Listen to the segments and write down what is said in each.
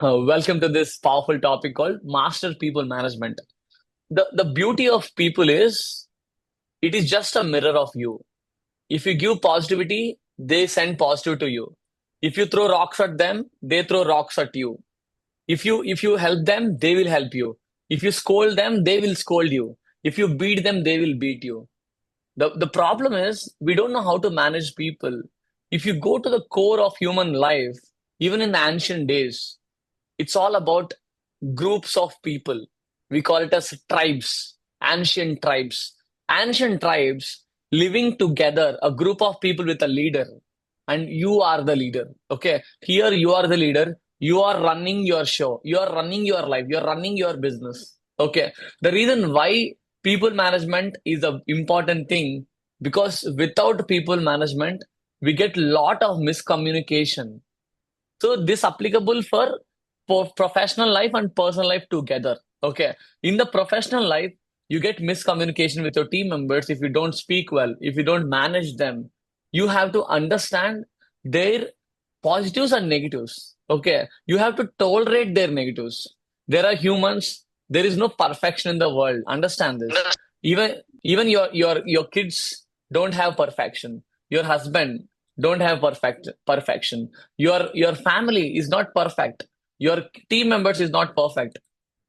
Welcome to this powerful topic called Master People Management. The beauty of people is it is just a mirror of you. If you give positivity, they send positive to you. If you throw rocks at them, they throw rocks at you. If you help them, they will help you. If you scold them, they will scold you. If you beat them, they will beat you. The problem is we don't know how to manage people. If you go to the core of human life, even in the ancient days, it's all about groups of people. We call it as tribes, ancient tribes. Ancient tribes living together, a group of people with a leader, and you are the leader. Okay, here you are the leader. You are running your show. You are running your life. You are running your business. Okay, the reason why people management is an important thing because without people management, we get lot of miscommunication. So this applicable for professional life and personal life together. Okay. In the professional life, you get miscommunication with your team members if you don't speak well, if you don't manage them. You have to understand their positives and negatives. Okay. You have to tolerate their negatives. There are humans. There is no perfection in the world. Understand this. Even your kids don't have perfection. Your husband don't have perfection. Your family is not perfect. Your team members is not perfect.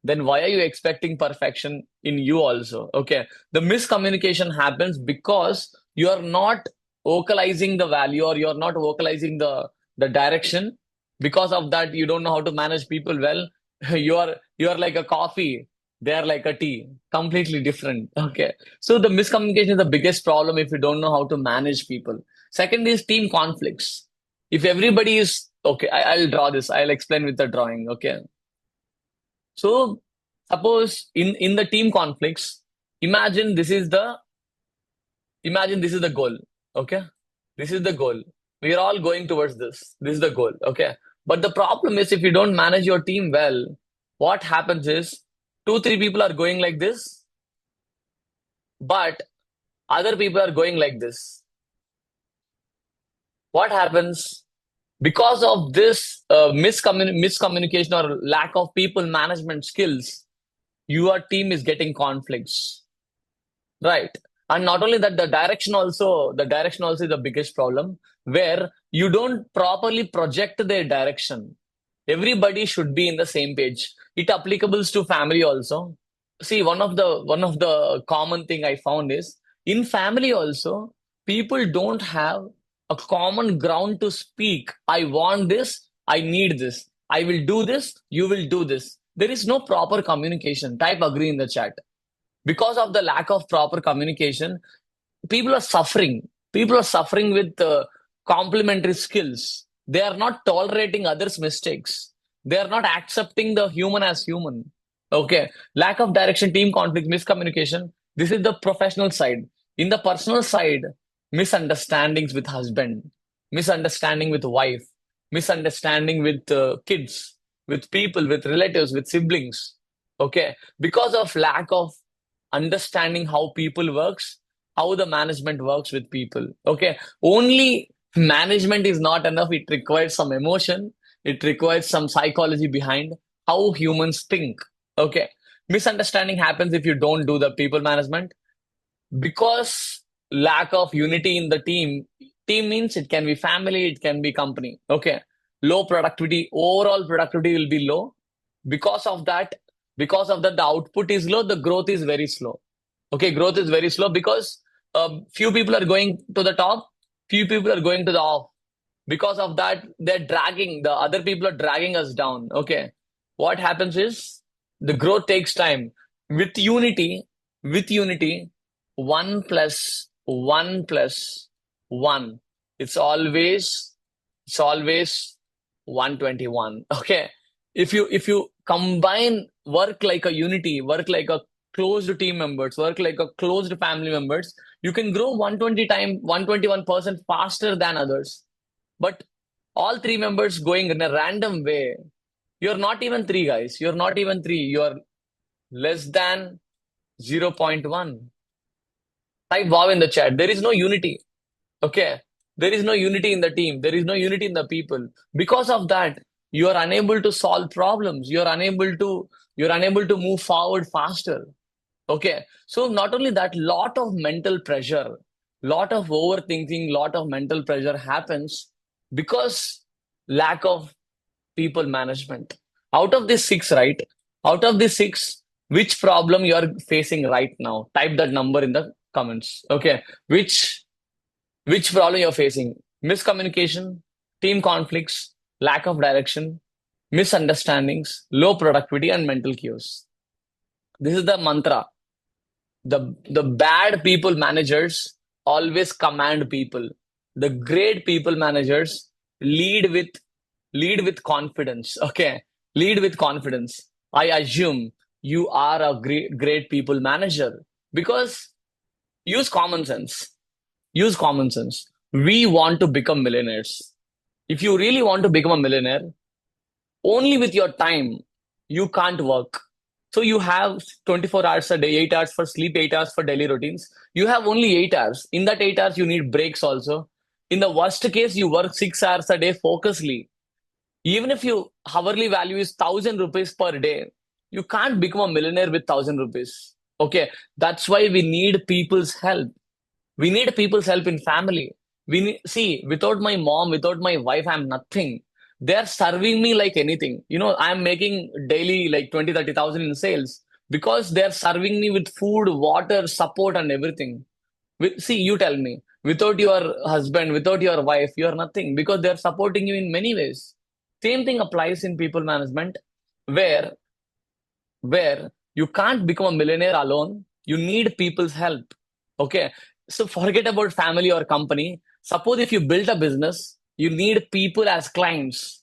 Then why are you expecting perfection in you also? Okay. The miscommunication happens because you are not vocalizing the value or you're not vocalizing the direction. Because of that, you don't know how to manage people well. You are like a coffee. They are like a tea. Completely different. Okay. So the miscommunication is the biggest problem if you don't know how to manage people. Second is team conflicts. If everybody is okay, I'll draw this. I'll explain with the drawing. Okay. So suppose in the team conflicts, imagine this is the imagine this is the goal. Okay. This is the goal. We are all going towards this. This is the goal. Okay. But the problem is if you don't manage your team well, what happens is two, three people are going like this, but other people are going like this. What happens? Because of this miscommunication or lack of people management skills, your team is getting conflicts, right? And not only that, the direction also is the biggest problem where you don't properly project their direction. Everybody should be in the same page. It applicables to family also. See, one of the common thing I found is in family also, people don't have a common ground to speak. I want this, I need this, I will do this, you will do this. There is no proper communication. Type agree in the chat. Because of the lack of proper communication, people are suffering. People are suffering with complementary skills. They are not tolerating others' mistakes. They are not accepting the human as human. Okay. Lack of direction, team conflict, miscommunication. This is the professional side. In the personal side, misunderstandings with husband, misunderstanding with wife, misunderstanding with kids, with people, with relatives, with siblings. Okay. Because of lack of understanding how people works, how the management works with people. Okay. Only management is not enough. It requires some emotion. It requires some psychology behind how humans think. Okay. Misunderstanding happens if you don't do the people management because lack of unity in the team means it can be family, it can be company. Okay. Low productivity, overall productivity will be low. Because of that because of that the output is low, the growth is very slow. Okay, growth is very slow because few people are going to the top, few people are going to the off. Because of that, the other people are dragging us down. Okay, what happens is the growth takes time. With unity with unity, one plus one plus one, it's always 121. Okay, if you combine work like a unity, work like a closed team members, work like a closed family members, you can grow 121% faster than others. But all three members going in a random way, you're not even three guys. You're not even three. You're less than zero point 0.1. Type wow in the chat. There is no unity. Okay. There is no unity in the team. There is no unity in the people. Because of that, You are unable to solve problems. You're unable to move forward faster. Okay. So not only that, lot of mental pressure, lot of overthinking, lot of mental pressure happens because lack of people management. Out of these six, right? Out of these six, which problem you are facing right now? Type that number in the comments. Okay. Which problem you're facing? Miscommunication, team conflicts, lack of direction, misunderstandings, low productivity, and mental chaos. This is the mantra. The bad people managers always command people. The great people managers lead with lead with confidence. Okay, lead with confidence. I assume you are a great people manager because use common sense. Use common sense. We want to become millionaires. If you really want to become a millionaire, only with your time, you can't work. So you have 24 hours a day, 8 hours for sleep, 8 hours for daily routines. You have only 8 hours. In that 8 hours, you need breaks also. In the worst case, you work 6 hours a day focusedly. Even if your hourly value is 1,000 rupees per day, you can't become a millionaire with 1,000 rupees. Okay, that's why we need people's help. We need people's help in family. See, without my mom, without my wife, I'm nothing. They're serving me like anything. I'm making daily like 20, 30,000 in sales because they're serving me with food, water, support, and everything. See, you tell me, without your husband, without your wife, you're nothing because they're supporting you in many ways. Same thing applies in people management, where you can't become a millionaire alone. You need people's help. Okay. So forget about family or company. Suppose if you build a business, you need people as clients.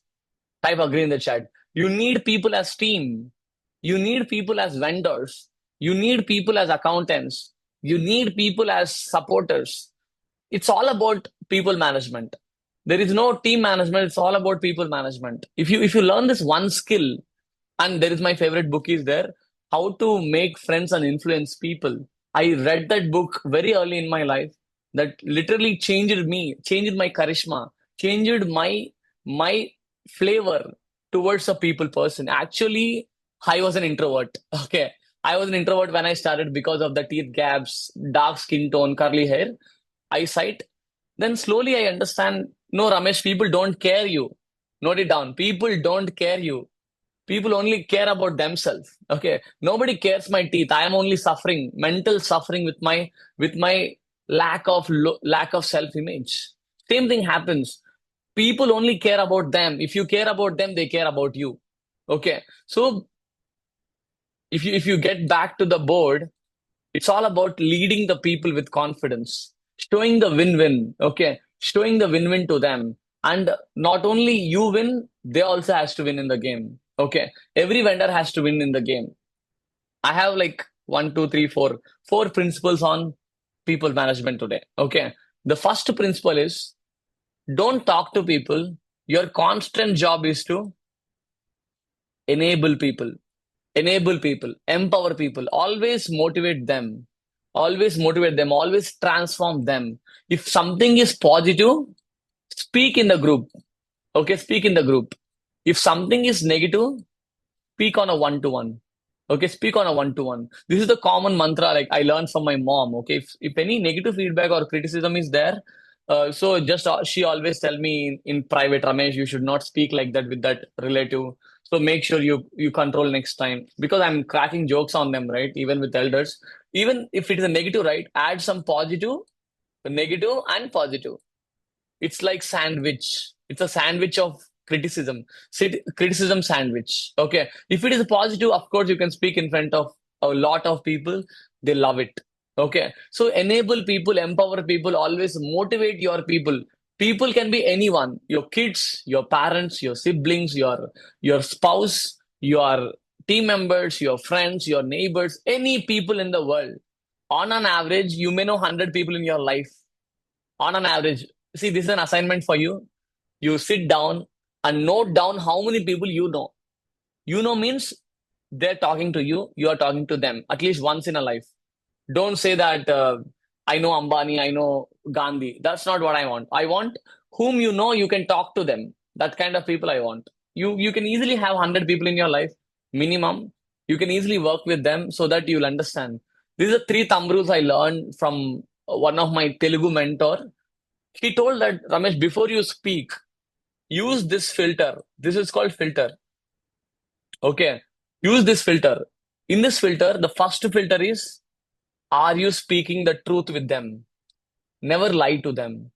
Type agree in the chat. You need people as team. You need people as vendors. You need people as accountants. You need people as supporters. It's all about people management. There is no team management. It's all about people management. If you learn this one skill, and there is my favorite book is there, How to Make Friends and Influence People. I read that book very early in my life. That literally changed me, changed my charisma, changed my flavor towards a people person. Actually, I was an introvert. Okay. I was an introvert when I started because of the teeth gaps, dark skin tone, curly hair, eyesight. Then slowly I understand, no, Ramesh, people don't care you. Note it down. People don't care you. People only care about themselves. Okay. Nobody cares my teeth. I am only suffering, mental suffering with my lack of self-image. Same thing happens. People only care about them. If you care about them, they care about you. Okay. So if you get back to the board, it's all about leading the people with confidence, showing the win-win. Okay, showing the win-win to them, and not only you win, they also has to win in the game. Okay, every vendor has to win in the game. I have like one, two, three, four principles on people management today. Okay, the first principle is don't talk to people. Your constant job is to enable people. Enable people, empower people, always motivate them, always transform them. If something is positive, speak in the group. Okay, speak in the group. If something is negative, speak on a one-to-one. Okay, speak on a one-to-one. This is the common mantra like I learned from my mom. Okay, if any negative feedback or criticism is there, so just she always tell me in private, Ramesh, you should not speak like that with that relative. So make sure you control next time because I'm cracking jokes on them, right? Even with elders, even if it is a negative, right? Add some positive, negative, and positive. It's like sandwich. It's a sandwich of criticism. Criticism sandwich. Okay. If it is positive, of course, you can speak in front of a lot of people. They love it. Okay. So enable people, empower people, always motivate your people. People can be anyone, your kids, your parents, your siblings, your spouse, your team members, your friends, your neighbors, any people in the world. On an average, you may know 100 people in your life on an average. See, this is an assignment for you. You sit down and note down how many people you know. You know means they're talking to you, you are talking to them at least once in a life. Don't say that I know Ambani, I know Gandhi. That's not what I want. I want whom you know, you can talk to them. That kind of people I want. You can easily have 100 people in your life, minimum. You can easily work with them so that you'll understand. These are three thumb rules I learned from one of my Telugu mentor. He told that, Ramesh, before you speak, use this filter. This is called filter. Okay. Use this filter. In this filter, the first filter is, are you speaking the truth with them? Never lie to them.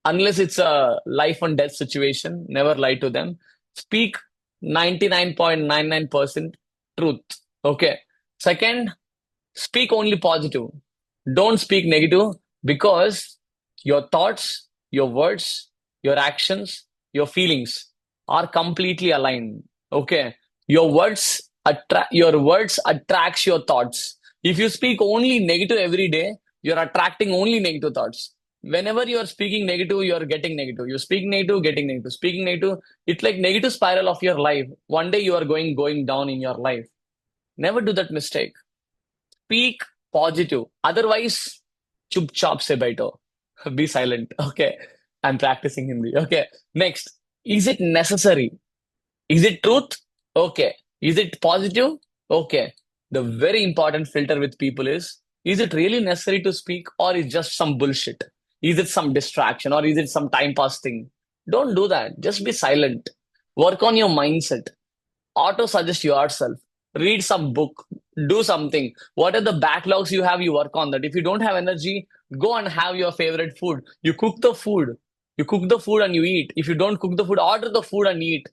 Unless it's a life and death situation, never lie to them. Speak 99.99% truth. Okay. Second, speak only positive. Don't speak negative because your thoughts, your words, your actions, your feelings are completely aligned. Okay. Your words attracts your thoughts. If you speak only negative every day, you're attracting only negative thoughts. Whenever you're speaking negative, you're getting negative. You speak negative, getting negative. Speaking negative, it's like negative spiral of your life. One day you are going down in your life. Never do that mistake. Speak positive. Otherwise, chup chop se baito. Be silent. Okay. I'm practicing Hindi. Okay. Next. Is it necessary? Is it truth? Okay. Is it positive? Okay. The very important filter with people is it really necessary to speak or is just some bullshit? Is it some distraction or is it some time pass thing? Don't do that. Just be silent. Work on your mindset. Auto suggest yourself. Read some book. Do something. What are the backlogs you have? You work on that. If you don't have energy, go and have your favorite food. You cook the food. You cook the food and you eat. If you don't cook the food, order the food and eat.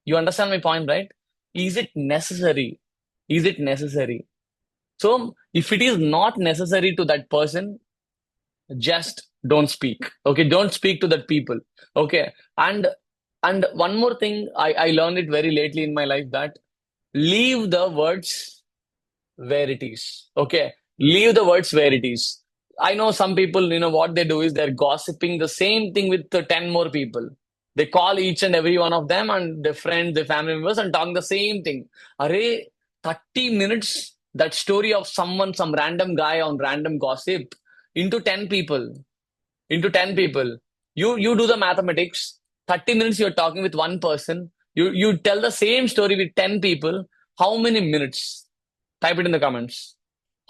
You understand my point, right? Is it necessary? Is it necessary? So, if it is not necessary to that person, just don't speak. Okay, don't speak to that people. Okay, and one more thing, I learned it very lately in my life that leave the words where it is. Okay, leave the words where it is. I know some people, what they do is they're gossiping the same thing with the 10 more people. They call each and every one of them and their friends, their family members, and talk the same thing. Array, 30 minutes, that story of someone, some random guy on random gossip into 10 people. Into 10 people. You do the mathematics. 30 minutes you're talking with one person. You tell the same story with 10 people. How many minutes? Type it in the comments.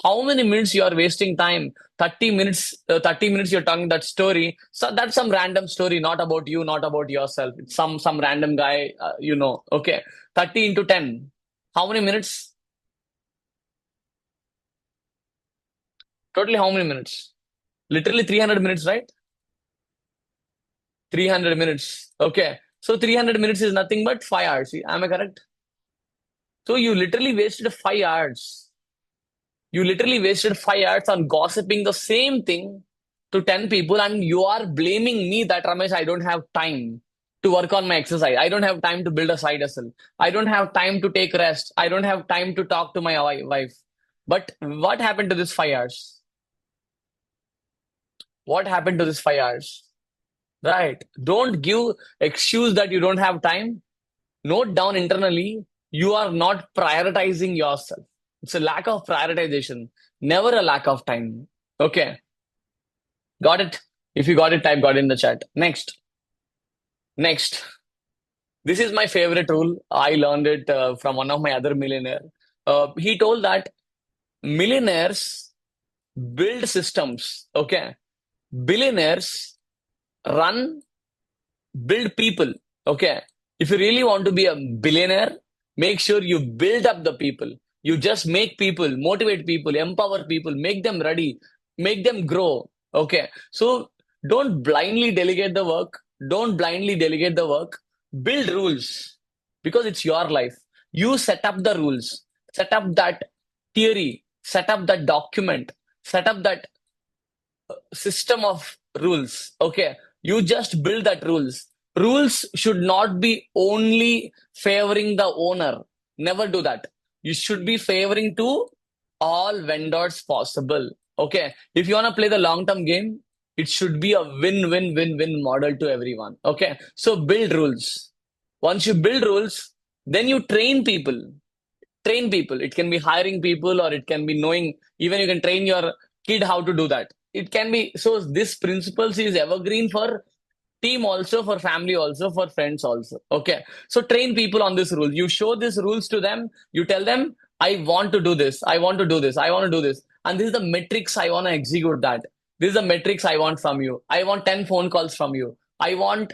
How many minutes you are wasting time? 30 minutes, 30 minutes you're talking that story. So that's some random story, not about you, not about yourself. It's some random guy, Okay. 30 into 10. How many minutes? Totally how many minutes? Literally 300 minutes, right? 300 minutes. Okay. So 300 minutes is nothing but 5 hours. Am I correct? So you literally wasted 5 hours. You literally wasted 5 hours on gossiping the same thing to 10 people, and you are blaming me that Ramesh, I don't have time to work on my exercise. I don't have time to build a side hustle. I don't have time to take rest. I don't have time to talk to my wife. But what happened to this 5 hours? What happened to this 5 hours? Right. Don't give excuse that you don't have time. Note down internally, you are not prioritizing yourself. It's a lack of prioritization, never a lack of time. Okay, got it. If you got it, type got it in the chat. Next. This is my favorite rule. I learned it from one of my other millionaire. He told that millionaires build systems. Okay, billionaires run build people. Okay. If you really want to be a billionaire, make sure you build up the people. You just make people, motivate people, empower people, make them ready, make them grow. Okay. So don't blindly delegate the work. Don't blindly delegate the work. Build rules because it's your life. You set up the rules, set up that theory, set up that document, set up that system of rules. Okay. You just build that rules. Rules should not be only favoring the owner. Never do that. You should be favoring to all vendors possible. Okay. If you want to play the long term game, it should be a win win win win model to everyone. Okay. So build rules. Once you build rules, then you train people. Train people. It can be hiring people or it can be knowing, even you can train your kid how to do that. It can be, so this principles is evergreen for team also, for family also, for friends also. Okay. So train people on this rule. You show these rules to them. You tell them, I want to do this. I want to do this. I want to do this. And this is the metrics I want to execute that. This is the metrics I want from you. I want 10 phone calls from you. I want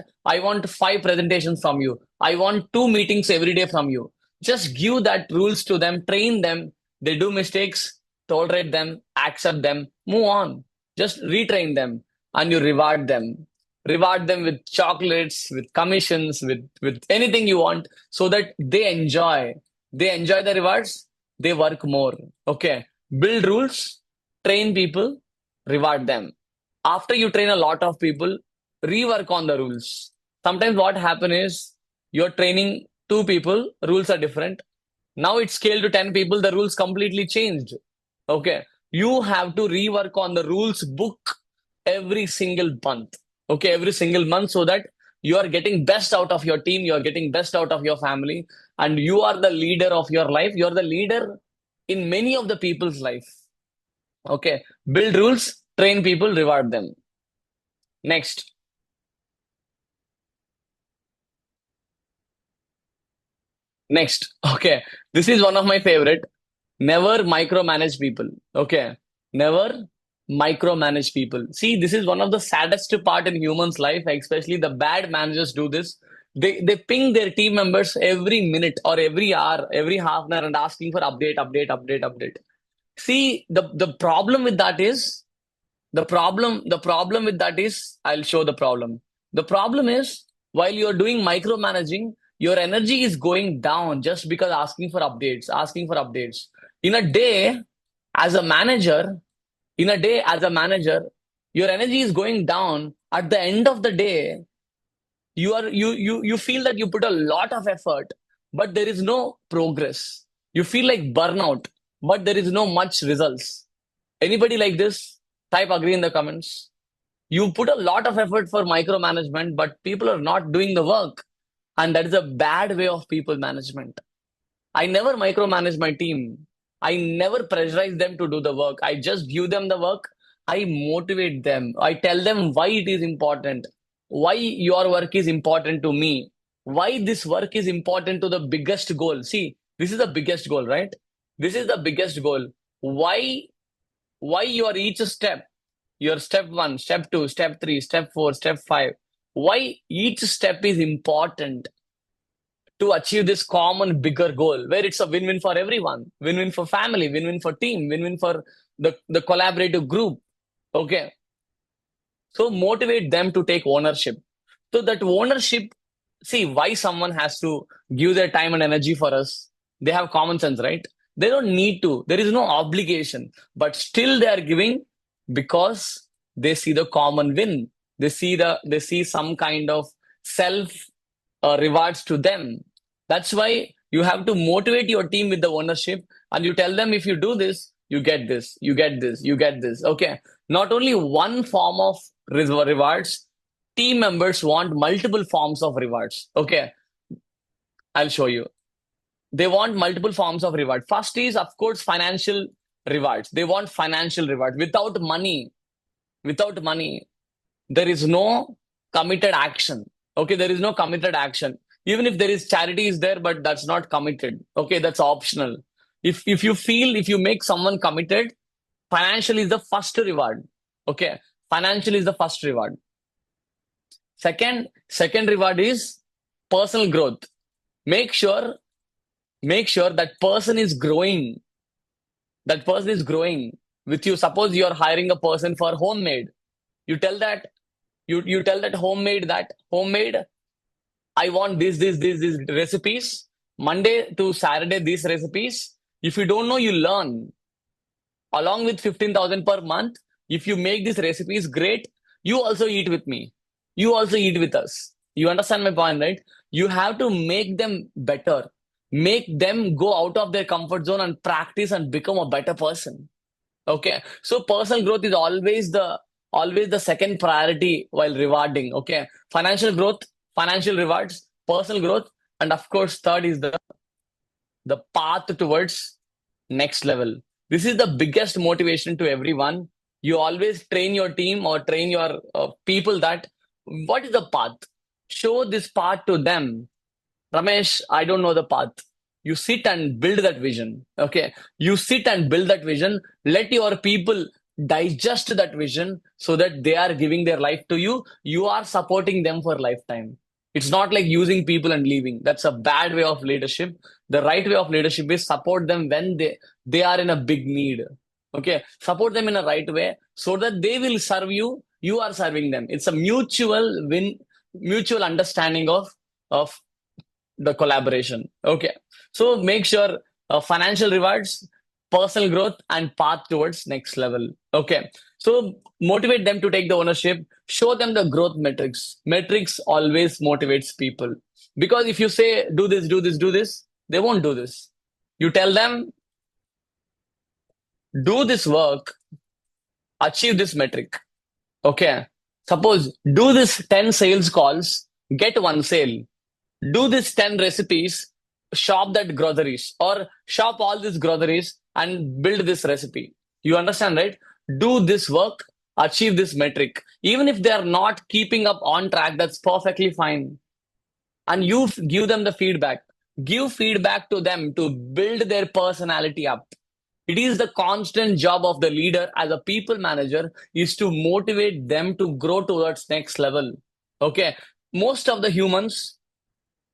five presentations from you. I want two meetings every day from you. Just give that rules to them, train them. They do mistakes, tolerate them, accept them, move on. Just retrain them and you reward them. Reward them with chocolates, with commissions, with anything you want so that they enjoy the rewards, they work more. Okay. Build rules, train people, reward them. After you train a lot of people, rework on the rules. Sometimes what happen is you're training two people, rules are different. Now it's scaled to 10 people, the rules completely changed. Okay. You have to rework on the rules book every single month. Okay. Every single month so that you are getting best out of your team, you are getting best out of your family, and you are the leader of your life. You're the leader in many of the people's life. Okay. Build rules, train people, reward them. Next. Next. Okay. This is one of my favorite. Never micromanage people. Okay. Never micromanage people. See, this is one of the saddest part in humans' life, especially the bad managers do this. They ping their team members every minute or every hour, every half an hour and asking for update, update, update, update. See, the problem with that is the problem with that is I'll show the problem. The problem is while you're doing micromanaging, your energy is going down just because asking for updates. In a day, as a manager, in a day as a manager, your energy is going down. At the end of the day, you feel that you put a lot of effort, but there is no progress. You feel like burnout, but there is no much results. Anybody like this? Type agree in the comments. You put a lot of effort for micromanagement, but people are not doing the work. And that is a bad way of people management. I never micromanage my team. I never pressurize them to do the work. I just give them the work. I motivate them. I tell them why it is important, why your work is important to me, why this work is important to the biggest goal. See, this is the biggest goal, right? This is the biggest goal. Why your each step, your step one, step two, step three, step four, step five, why each step is important to achieve this common bigger goal where it's a win-win for everyone, win-win for family, win-win for team, win-win for the collaborative group. Okay. So motivate them to take ownership. So that ownership, see why someone has to give their time and energy for us. They have common sense, right? They don't need to. There is no obligation, but still they are giving because they see the common win. They see some kind of self rewards to them. That's why you have to motivate your team with the ownership and you tell them if you do this, you get this, you get this, you get this. Okay. Not only one form of rewards, team members want multiple forms of rewards. Okay. I'll show you. They want multiple forms of reward. First is, of course, financial rewards. They want financial reward. Without money, there is no committed action. Okay, there is no committed action. Even if there is charity is there, but that's not committed. Okay, that's optional. If you feel if you make someone committed, financial is the first reward. Okay, financial is the first reward. Second reward is personal growth. Make sure make sure that person is growing. That person is growing with you. Suppose you are hiring a person for homemade. You tell that you tell that homemade I want these recipes. Monday to Saturday, these recipes. If you don't know, you learn. Along with 15,000 per month, if you make these recipes great, you also eat with me. You also eat with us. You understand my point, right? You have to make them better. Make them go out of their comfort zone and practice and become a better person. Okay. So personal growth is always the second priority while rewarding. Okay. Financial growth, financial rewards, personal growth, and of course, third is the path towards next level. This is the biggest motivation to everyone. You always train your team or train your people that What is the path? Show this path to them. Ramesh, I don't know the path. You sit and build that vision. Okay. You sit and build that vision. Let your people digest that vision so that they are giving their life to you. You are supporting them for lifetime. It's not like using people and leaving. That's a bad way of leadership. The right way of leadership is support them when they are in a big need. Okay. Support them in a right way so that they will serve you. You are serving them. It's a mutual win, mutual understanding of the collaboration. Okay. So make sure financial rewards, personal growth, and path towards next level. Okay. So motivate them to take the ownership, show them the growth metrics. Metrics always motivates people. Because if you say, do this, do this, do this, they won't do this. You tell them, do this work, achieve this metric. Okay. Suppose do this 10 sales calls, get one sale. Do this 10 recipes, shop that groceries or shop all these groceries and build this recipe. You understand, right? Do this work, achieve this metric. Even if they are not keeping up on track, that's perfectly fine. And you give them the feedback. Give feedback to them to build their personality up. It is the constant job of the leader as a people manager is to motivate them to grow towards next level. Okay. Most of the humans,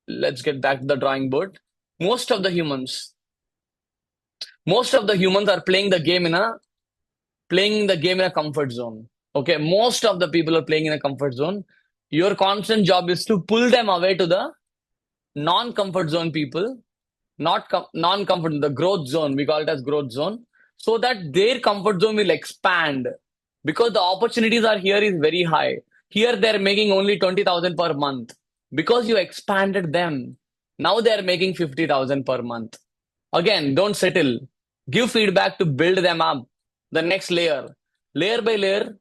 let's get back to the drawing board. Most of the humans, most of the humans are playing the game in a comfort zone. Okay, most of the people are playing in a comfort zone. Your constant job is to pull them away to the non-comfort zone people, not non-comfort, the growth zone. We call it as growth zone, so that their comfort zone will expand because the opportunities are here is very high. Here they're making only 20,000 per month because you expanded them. Now they're making 50,000 per month. Again, don't settle. Give feedback to build them up. The next layer by layer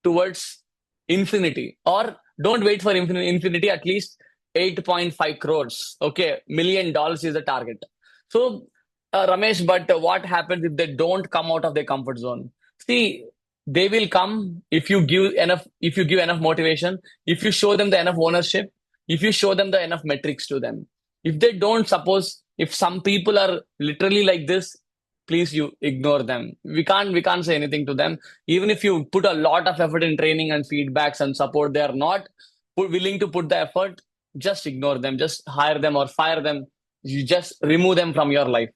towards infinity. Or don't wait for infinity, at least 8.5 crores. Okay, $1 million is the target. So, Ramesh, but what happens if they don't come out of their comfort zone? See, they will come if you give enough motivation, if you show them the enough ownership, if you show them the enough metrics to them. If they don't, suppose if some people are literally like this, please you ignore them. We can't say anything to them. Even if you put a lot of effort in training and feedbacks and support, they are not willing to put the effort. Just ignore them. Just hire them or fire them. You just remove them from your life.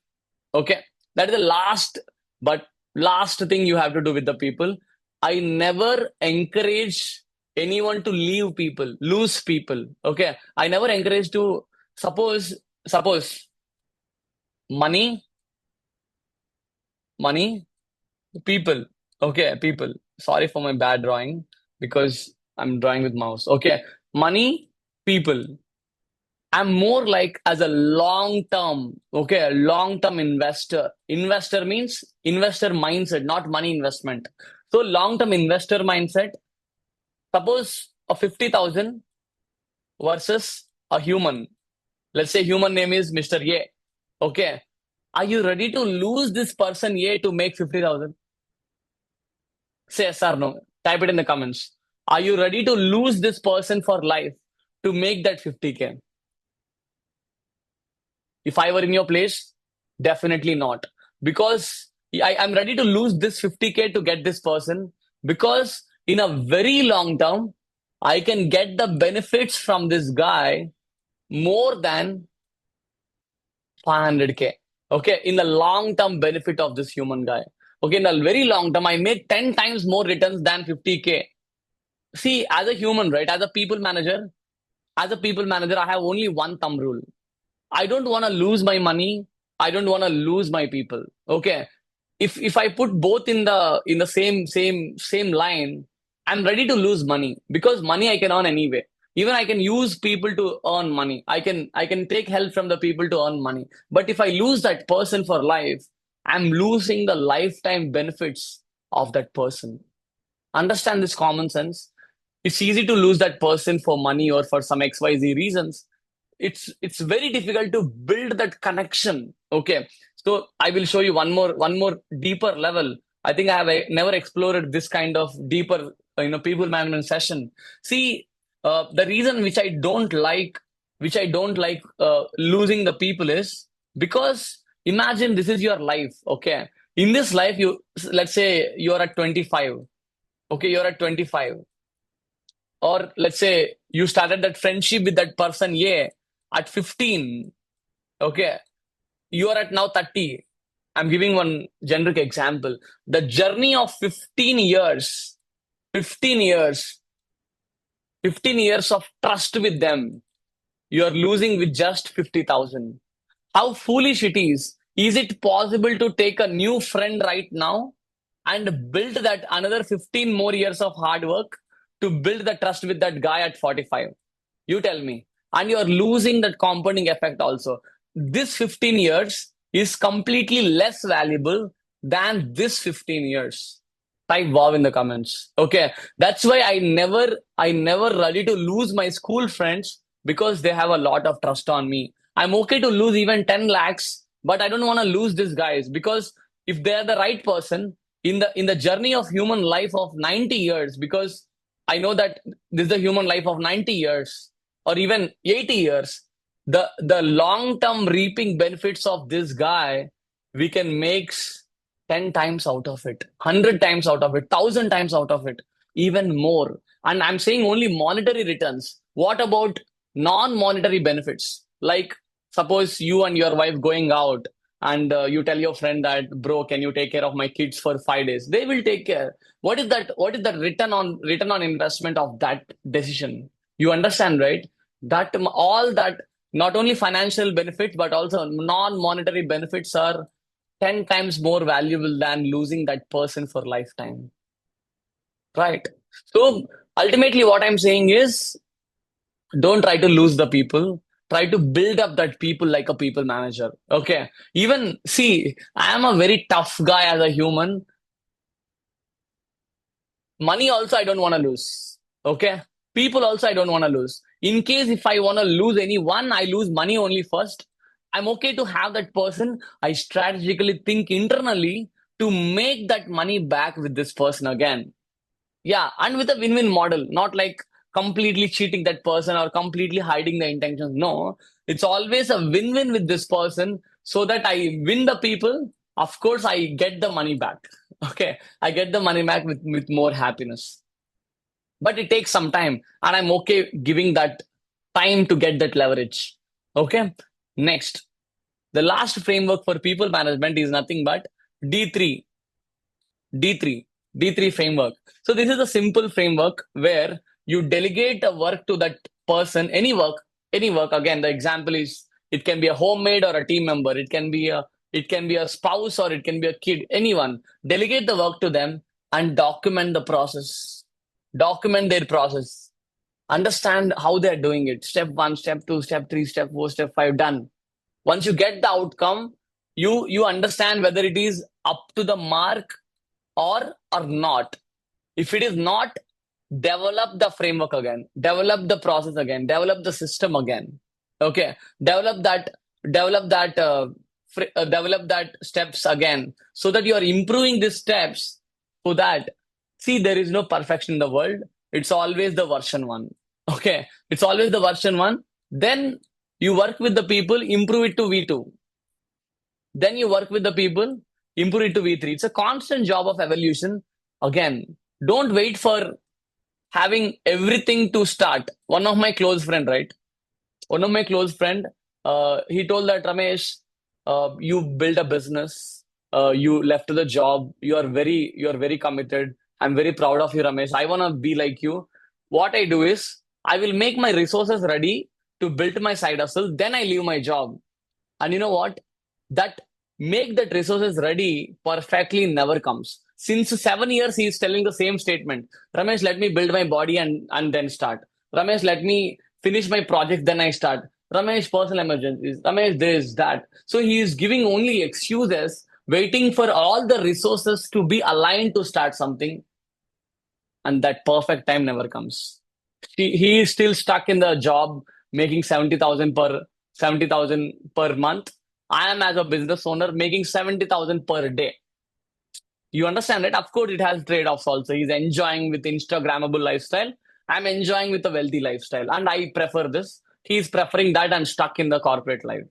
Okay, that is the but last thing you have to do with the people. I never encourage anyone to lose people. Okay, I never encourage to suppose money, money, people. Okay, people. Sorry for my bad drawing because I'm drawing with mouse. Okay, money, people. I'm more like as a long term, okay, a long term investor. Investor means investor mindset, not money investment. So long term investor mindset. Suppose a 50,000 versus a human. Let's say human name is Mr. A. Okay. Are you ready to lose this person A to make 50,000? Say yes or no. Type it in the comments. Are you ready to lose this person for life to make that 50K? If I were in your place, definitely not. Because I'm ready to lose this 50K to get this person because in a very long term, I can get the benefits from this guy more than 500K. Okay, in the long term benefit of this human guy. Okay, in the very long term, I make 10 times more returns than 50K. See, as a human, right, as a people manager, I have only one thumb rule. I don't want to lose my money. I don't want to lose my people. Okay. If I put both in the same line, I'm ready to lose money because money I can earn anyway. Even I can use people to earn money. I can take help from the people to earn money. But if I lose that person for life, I'm losing the lifetime benefits of that person. Understand this common sense. It's easy to lose that person for money or for some XYZ reasons. It's very difficult to build that connection. Okay. So I will show you one more deeper level. I think I have never explored this kind of deeper people management session. See, The reason which I don't like losing the people is because imagine this is your life. Okay. In this life, let's say you're at 25. Okay. You're at 25. Or let's say you started that friendship with that person, yeah, at 15. Okay. You are at now 30. I'm giving one generic example. The journey of 15 years, 15 years of trust with them, you are losing with just 50,000. How foolish it is. Is it possible to take a new friend right now and build that another 15 more years of hard work to build the trust with that guy at 45? You tell me. And you're losing that compounding effect also. This 15 years is completely less valuable than this 15 years. Type wow in the comments. Okay. That's why I never ready to lose my school friends because they have a lot of trust on me. I'm okay to lose even 10 lakhs, but I don't want to lose these guys because if they're the right person in the journey of human life of 90 years, because I know that this is the human life of 90 years or even 80 years, the long term reaping benefits of this guy, we can make 10 times out of it, 100 times out of it, 1,000 times out of it, even more. And I'm saying only monetary returns. What about non monetary benefits? Like, suppose you and your wife going out and you tell your friend that, bro, can you take care of my kids for 5 days? They will take care. What is the return on investment of that decision? You understand, right? That all that, not only financial benefits but also non-monetary benefits are 10 times more valuable than losing that person for lifetime, right? So ultimately what I'm saying is, don't try to lose the people, try to build up that people like a people manager. Okay. Even see, I am a very tough guy as a human. Money also I don't want to lose. Okay. People also I don't want to lose. In case if I want to lose anyone, I lose money only first. I'm okay to have that person. I strategically think internally to make that money back with this person again. Yeah, and with a win-win model, not like completely cheating that person or completely hiding the intentions. No, it's always a win-win with this person so that I win the people. Of course, I get the money back. Okay, I get the money back with more happiness. But it takes some time, and I'm okay giving that time to get that leverage. Okay, next, the last framework for people management is nothing but D3 D3, D3 framework. So this is a simple framework where you delegate a work to that person, any work. Again, the example is it can be a homemade or a team member. It can be a spouse or it can be a kid, anyone. Delegate the work to them and document the process. Document their process. Understand how they're doing it. Step one, step two, step three, step four, step five, done. Once you get the outcome, you understand whether it is up to the mark or not. If it is not, develop the framework again, develop the process again, develop the system again. Okay, develop that develop that steps again so that you are improving these steps so that, see, there is no perfection in the world. It's always the version one. Okay, it's always the version one. Then you work with the people, improve it to V2. Then you work with the people, improve it to V3. It's a constant job of evolution. Again, don't wait for having everything to start. One of my close friend, right? One of my close friend, he told that, Ramesh, you build a business, you left the job, you are very committed. I'm very proud of you, Ramesh. I want to be like you. What I do is I will make my resources ready to build my side hustle. Then I leave my job. And you know what? That make that resources ready perfectly never comes. Since 7 years, he is telling the same statement. Ramesh, let me build my body and then start. Ramesh, let me finish my project, then I start. Ramesh, personal emergencies. Ramesh, this, that. So he is giving only excuses, waiting for all the resources to be aligned to start something, and that perfect time never comes. He is still stuck in the job, making 70,000 per month. I am as a business owner making 70,000 per day. You understand it? Of course, it has trade-offs also. He's enjoying with Instagrammable lifestyle, I'm enjoying with a wealthy lifestyle and I prefer this. He's preferring that and stuck in the corporate life.